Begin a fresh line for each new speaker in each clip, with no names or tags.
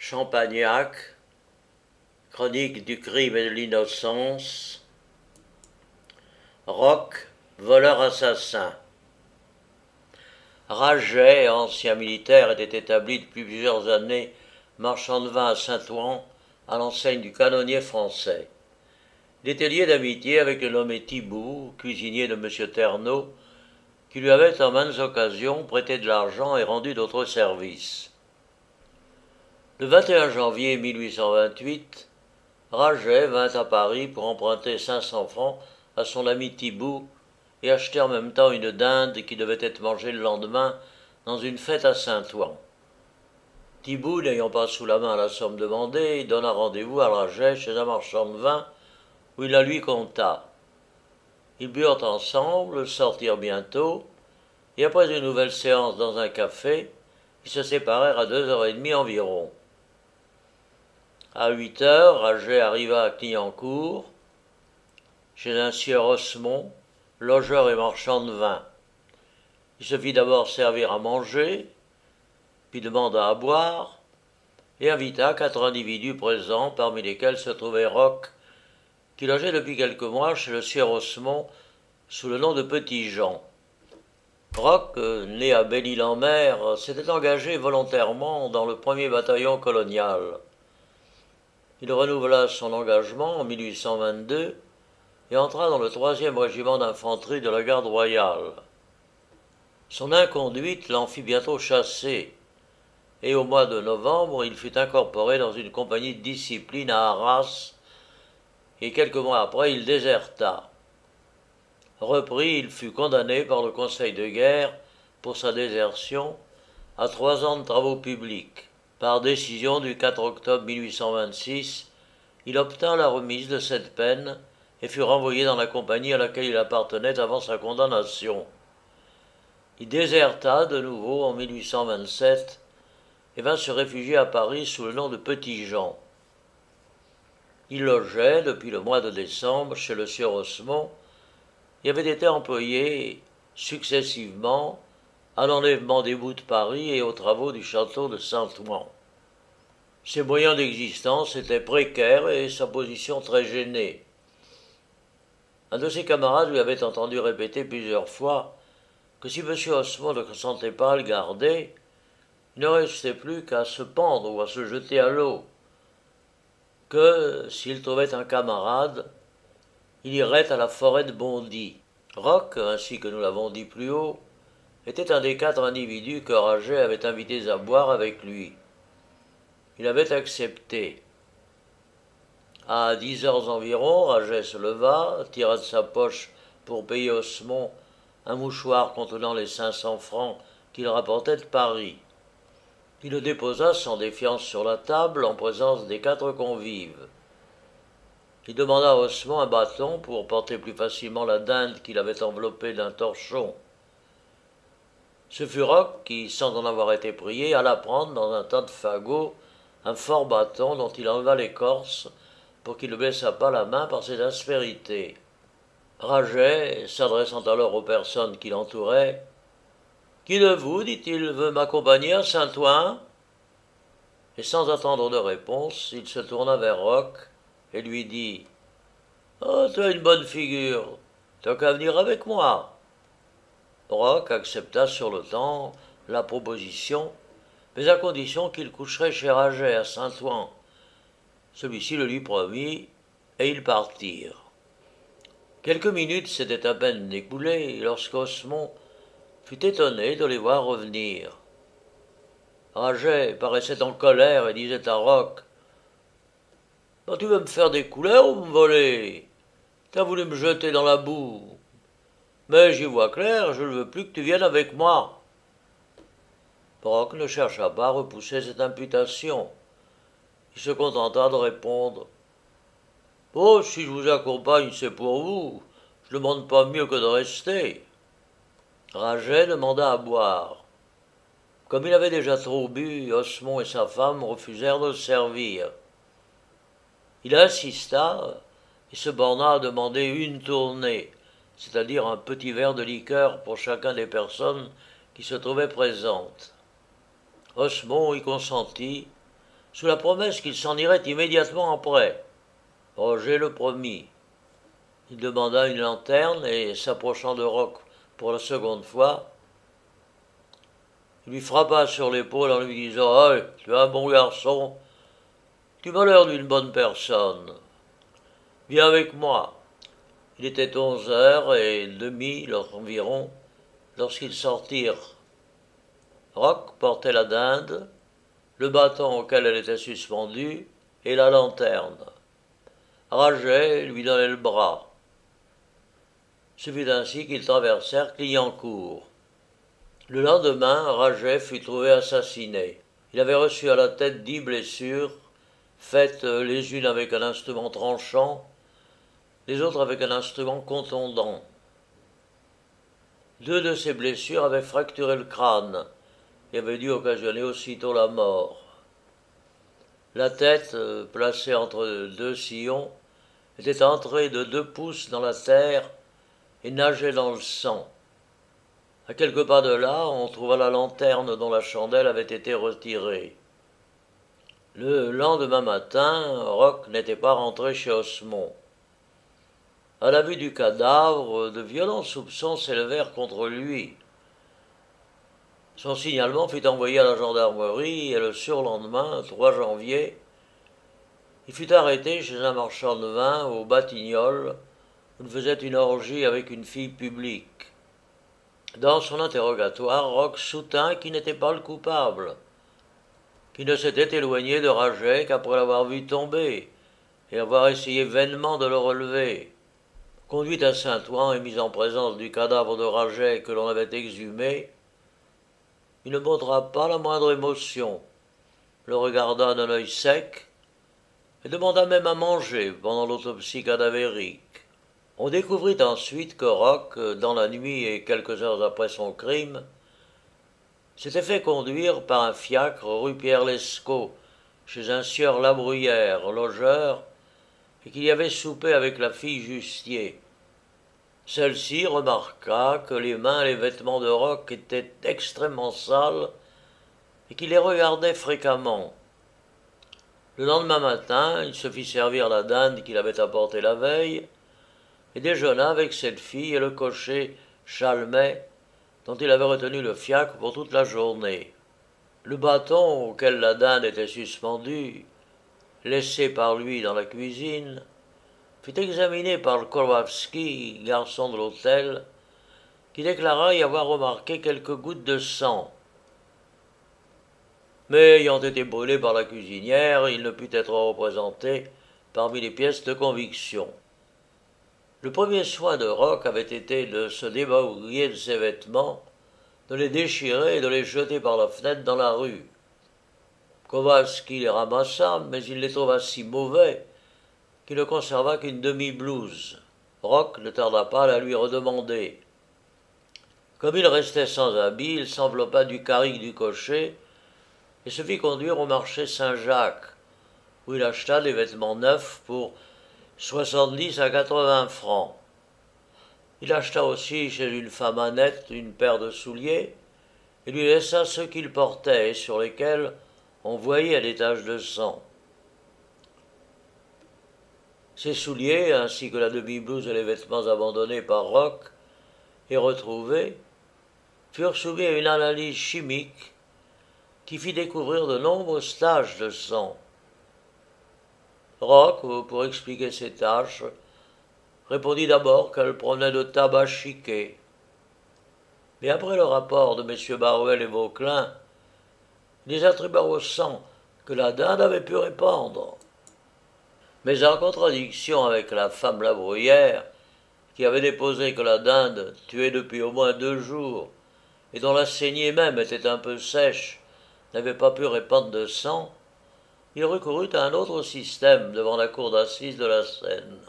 Champagnac, chronique du crime et de l'innocence, Roch, voleur assassin. Raget, ancien militaire, était établi depuis plusieurs années marchand de vin à Saint-Ouen, à l'enseigne du canonnier français. Il était lié d'amitié avec le nommé Thibault, cuisinier de M. Ternaux, qui lui avait en maintes occasions prêté de l'argent et rendu d'autres services. Le 21 janvier 1828, Raget vint à Paris pour emprunter 500 francs à son ami Thibault et acheter en même temps une dinde qui devait être mangée le lendemain dans une fête à Saint-Ouen. Thibault, n'ayant pas sous la main la somme demandée, donna rendez-vous à Raget chez un marchand de vin où il la lui compta. Ils burent ensemble, sortirent bientôt, et après une nouvelle séance dans un café, ils se séparèrent à 2h30 environ. À 8h, Raget arriva à Clignancourt, chez un sieur Osmond, logeur et marchand de vin. Il se fit d'abord servir à manger, puis demanda à boire, et invita 4 individus présents, parmi lesquels se trouvait Roch, qui logeait depuis quelques mois chez le sieur Osmond sous le nom de Petit Jean. Roch, né à Belle-Île-en-Mer, s'était engagé volontairement dans le 1er bataillon colonial. Il renouvela son engagement en 1822 et entra dans le 3e régiment d'infanterie de la garde royale. Son inconduite l'en fit bientôt chasser, et au mois de novembre, il fut incorporé dans une compagnie de discipline à Arras, et quelques mois après, il déserta. Repris, il fut condamné par le Conseil de guerre pour sa désertion à 3 ans de travaux publics. Par décision du 4 octobre 1826, il obtint la remise de cette peine et fut renvoyé dans la compagnie à laquelle il appartenait avant sa condamnation. Il déserta de nouveau en 1827 et vint se réfugier à Paris sous le nom de Petit Jean. Il logeait, depuis le mois de décembre, chez le sieur Osmond et avait été employé successivement à l'enlèvement des bouts de Paris et aux travaux du château de Saint-Ouen. Ses moyens d'existence étaient précaires et sa position très gênée. Un de ses camarades lui avait entendu répéter plusieurs fois que si M. Osmond ne consentait pas à le garder, il ne restait plus qu'à se pendre ou à se jeter à l'eau, que, s'il trouvait un camarade, il irait à la forêt de Bondy. Roch, ainsi que nous l'avons dit plus haut, était un des 4 individus que Raget avait invités à boire avec lui. Il avait accepté. À 10h environ, Raget se leva, tira de sa poche pour payer Osmond un mouchoir contenant les 500 francs qu'il rapportait de Paris. Il le déposa sans défiance sur la table en présence des 4 convives. Il demanda à Osmond un bâton pour porter plus facilement la dinde qu'il avait enveloppée d'un torchon. Ce fut Roch qui, sans en avoir été prié, alla prendre dans un tas de fagots un fort bâton dont il enleva l'écorce pour qu'il ne blessât pas la main par ses aspérités. Raget, s'adressant alors aux personnes qui l'entouraient, « Qui de vous, dit-il, veut m'accompagner à Saint-Ouen » Et sans attendre de réponse, il se tourna vers Roch et lui dit « Oh, tu as une bonne figure, t'as qu'à venir avec moi. » Roch accepta sur le temps la proposition, mais à condition qu'il coucherait chez Raget à Saint-Ouen. Celui-ci le lui promit, et ils partirent. Quelques minutes s'étaient à peine écoulées lorsqu'Osmond fut étonné de les voir revenir. Raget paraissait en colère et disait à Roch « Tu veux me faire des couleurs ou me voler? T'as voulu me jeter dans la boue. Mais j'y vois clair, je ne veux plus que tu viennes avec moi. » Roch ne chercha pas à repousser cette imputation. Il se contenta de répondre « Oh, si je vous accompagne, c'est pour vous. Je ne demande pas mieux que de rester. » Raget demanda à boire. Comme il avait déjà trop bu, Osmond et sa femme refusèrent de le servir. Il insista et se borna à demander une tournée, c'est-à-dire un petit verre de liqueur pour chacun des personnes qui se trouvaient présentes. Osmond y consentit, sous la promesse qu'il s'en irait immédiatement après. Roger le promit. Il demanda une lanterne et, s'approchant de Roch pour la seconde fois, il lui frappa sur l'épaule en lui disant « Hey, tu es un bon garçon, tu m'as l'air d'une bonne personne. Viens avec moi. » Il était 11h30 environ lorsqu'ils sortirent. Roch portait la dinde, le bâton auquel elle était suspendue et la lanterne. Raget lui donnait le bras. Ce fut ainsi qu'ils traversèrent Clignancourt. Le lendemain, Raget fut trouvé assassiné. Il avait reçu à la tête 10 blessures, faites les unes avec un instrument tranchant, les autres avec un instrument contondant. 2 de ces blessures avaient fracturé le crâne et avaient dû occasionner aussitôt la mort. La tête, placée entre 2 sillons, était entrée de 2 pouces dans la terre et nageait dans le sang. À quelques pas de là, on trouva la lanterne dont la chandelle avait été retirée. Le lendemain matin, Roch n'était pas rentré chez Osmond. À la vue du cadavre, de violents soupçons s'élevèrent contre lui. Son signalement fut envoyé à la gendarmerie et le surlendemain, 3 janvier, il fut arrêté chez un marchand de vin au Batignolles où il faisait une orgie avec une fille publique. Dans son interrogatoire, Roch soutint qu'il n'était pas le coupable, qu'il ne s'était éloigné de Raget qu'après l'avoir vu tomber et avoir essayé vainement de le relever. Conduit à Saint-Ouen et mis en présence du cadavre de Raget que l'on avait exhumé, il ne montra pas la moindre émotion, le regarda d'un œil sec et demanda même à manger pendant l'autopsie cadavérique. On découvrit ensuite que Roch, dans la nuit et quelques heures après son crime, s'était fait conduire par un fiacre rue Pierre-Lescot, chez un sieur Labruyère, logeur, et qu'il y avait soupé avec la fille Justier. Celle-ci remarqua que les mains et les vêtements de Roch étaient extrêmement sales et qu'il les regardait fréquemment. Le lendemain matin, il se fit servir la dinde qu'il avait apportée la veille et déjeuna avec cette fille et le cocher Chalmet, dont il avait retenu le fiacre pour toute la journée. Le bâton auquel la dinde était suspendue, laissé par lui dans la cuisine, fut examiné par le Kolwawski, garçon de l'hôtel, qui déclara y avoir remarqué quelques gouttes de sang. Mais ayant été brûlé par la cuisinière, il ne put être représenté parmi les pièces de conviction. Le premier soin de Roch avait été de se débarbouiller de ses vêtements, de les déchirer et de les jeter par la fenêtre dans la rue. Kowalski les ramassa, mais il les trouva si mauvais qu'il ne conserva qu'une demi-blouse. Roch ne tarda pas à la lui redemander. Comme il restait sans habit, il s'enveloppa du carrick du cocher et se fit conduire au marché Saint-Jacques, où il acheta des vêtements neufs pour 70 à 80 francs. Il acheta aussi chez une femme honnête une paire de souliers et lui laissa ceux qu'il portait et sur lesquels on voyait des taches de sang. Ces souliers, ainsi que la demi-blouse et les vêtements abandonnés par Roch et retrouvés, furent soumis à une analyse chimique qui fit découvrir de nombreuses taches de sang. Roch, pour expliquer ces taches, répondit d'abord qu'elle provenait de tabac chiqué. Mais après le rapport de messieurs Baruel et Vauquelin, il les attribua au sang que la dinde avait pu répandre. Mais en contradiction avec la femme Labruyère, qui avait déposé que la dinde, tuée depuis au moins 2 jours, et dont la saignée même était un peu sèche, n'avait pas pu répandre de sang, il recourut à un autre système devant la cour d'assises de la Seine.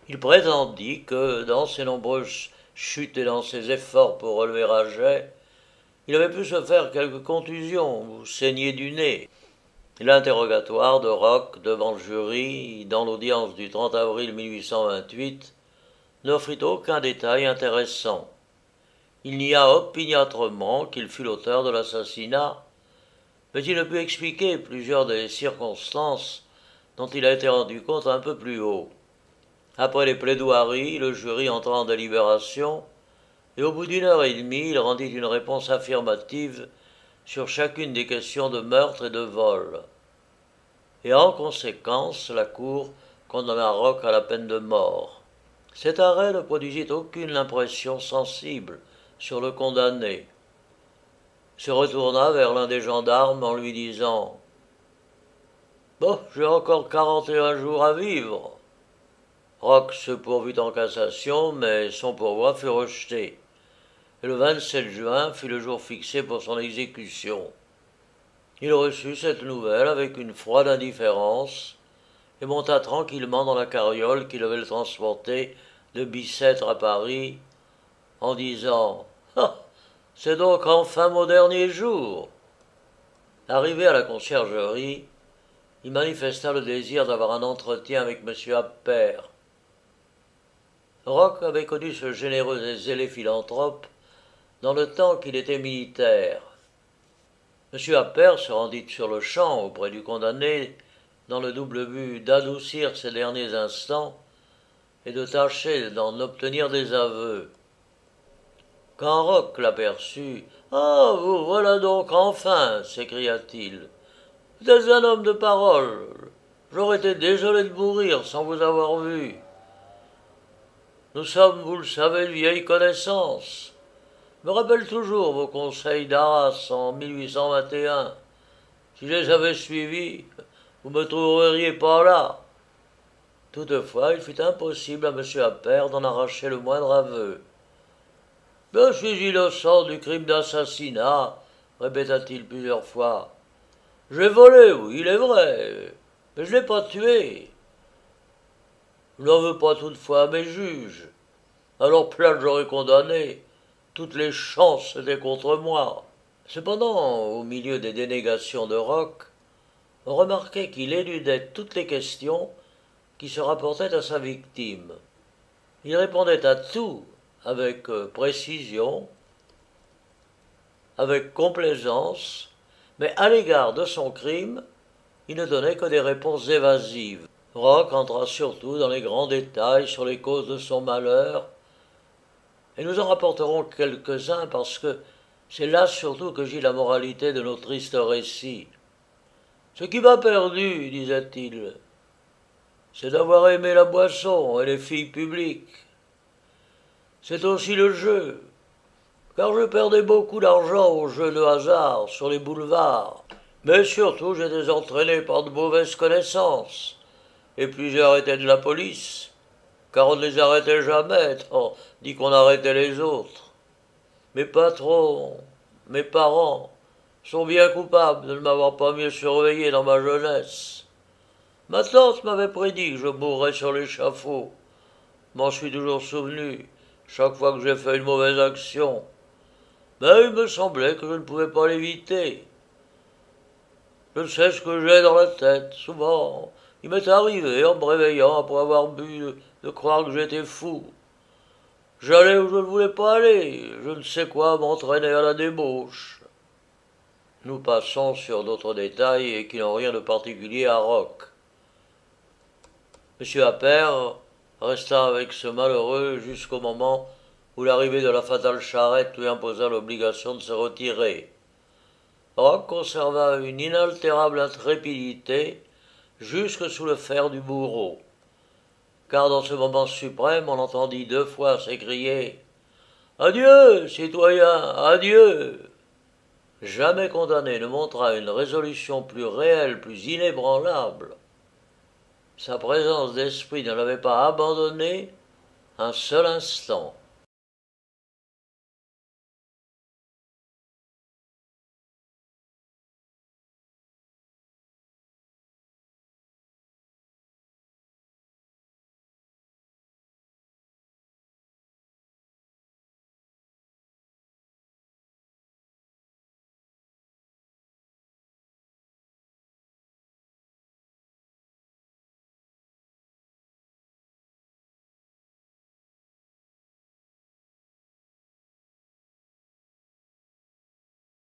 Il prétendit que, dans ses nombreuses chutes et dans ses efforts pour relever Raget, il avait pu se faire quelques contusions ou saigner du nez. L'interrogatoire de Roch devant le jury, dans l'audience du 30 avril 1828, n'offrit aucun détail intéressant. Il nia opiniâtrement qu'il fut l'auteur de l'assassinat, mais il ne put expliquer plusieurs des circonstances dont il a été rendu compte un peu plus haut. Après les plaidoiries, le jury entra en délibération, et au bout d'une heure et demie, il rendit une réponse affirmative sur chacune des questions de meurtre et de vol. Et en conséquence, la Cour condamna Roch à la peine de mort. Cet arrêt ne produisit aucune impression sensible sur le condamné. Il se retourna vers l'un des gendarmes en lui disant « Bon, j'ai encore 41 jours à vivre. » Roch se pourvut en cassation, mais son pourvoi fut rejeté. Et le 27 juin fut le jour fixé pour son exécution. Il reçut cette nouvelle avec une froide indifférence et monta tranquillement dans la carriole qui devait le transporter de Bicêtre à Paris, en disant « Ah, c'est donc enfin mon dernier jour !» Arrivé à la conciergerie, il manifesta le désir d'avoir un entretien avec M. Appert. Roch avait connu ce généreux et zélé philanthrope dans le temps qu'il était militaire. M. Appert se rendit sur-le-champ auprès du condamné dans le double but d'adoucir ses derniers instants et de tâcher d'en obtenir des aveux. Quand Roch l'aperçut, « Ah, vous voilà donc enfin !» s'écria-t-il. « Vous êtes un homme de parole. J'aurais été désolé de mourir sans vous avoir vu. Nous sommes, vous le savez, de vieilles connaissances. Je me rappelle toujours vos conseils d'Arras en 1821. Si je les avais suivis, vous ne me trouveriez pas là. » Toutefois, il fut impossible à M. Appert d'en arracher le moindre aveu. « Je suis innocent du crime d'assassinat, » répéta-t-il plusieurs fois. « J'ai volé, oui, il est vrai, mais je ne l'ai pas tué. Je n'en veux pas toutefois à mes juges. Alors plate j'aurais condamné. Toutes les chances étaient contre moi. » Cependant, au milieu des dénégations de Roch, on remarquait qu'il éludait toutes les questions qui se rapportaient à sa victime. Il répondait à tout avec précision, avec complaisance, mais à l'égard de son crime, il ne donnait que des réponses évasives. Roch entra surtout dans les grands détails sur les causes de son malheur, et nous en rapporterons quelques-uns parce que c'est là surtout que gît la moralité de nos tristes récits. « Ce qui m'a perdu, disait-il, c'est d'avoir aimé la boisson et les filles publiques. C'est aussi le jeu, car je perdais beaucoup d'argent aux jeux de hasard sur les boulevards, mais surtout j'étais entraîné par de mauvaises connaissances, et plusieurs étaient de la police, car on ne les arrêtait jamais, tandis qu'on arrêtait les autres. Mes patrons, mes parents, sont bien coupables de ne m'avoir pas mieux surveillé dans ma jeunesse. Ma tante m'avait prédit que je mourrais sur l'échafaud. M'en suis toujours souvenu, chaque fois que j'ai fait une mauvaise action. Mais il me semblait que je ne pouvais pas l'éviter. Je ne sais ce que j'ai dans la tête. Souvent, il m'est arrivé, en me réveillant après avoir bu, de croire que j'étais fou. J'allais où je ne voulais pas aller. Je ne sais quoi m'entraînait à la débauche. » Nous passons sur d'autres détails et qui n'ont rien de particulier à Roch. M. Appert resta avec ce malheureux jusqu'au moment où l'arrivée de la fatale charrette lui imposa l'obligation de se retirer. Roch conserva une inaltérable intrépidité jusque sous le fer du bourreau, car dans ce moment suprême on entendit 2 fois s'écrier « Adieu, citoyen, adieu !» Jamais condamné ne montra une résolution plus réelle, plus inébranlable. Sa présence d'esprit ne l'avait pas abandonné un seul instant.